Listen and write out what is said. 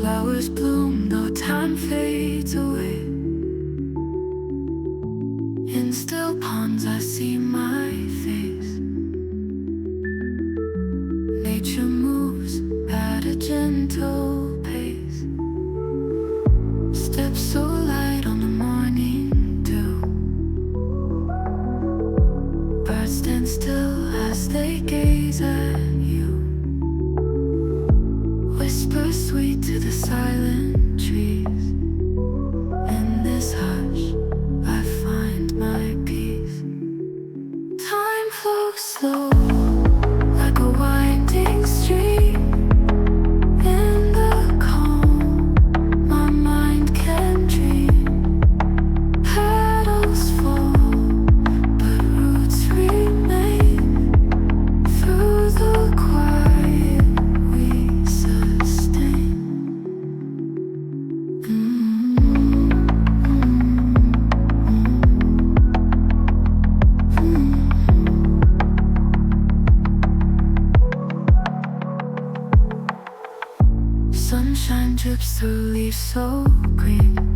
Flowers bloom, though time fades away. In still ponds I see my face. Nature moves at a gentle pace. Steps so light on the morning dew. Birds stand still as they gaze at you. Whispers sweet to the silent trees. In this hush I find my peace. Time flows slow, like a winding stream. In the calm, my mind can dream. Petals fall, but roots remain. Through the quiet we sustain. Sunshine drips through leaves so green.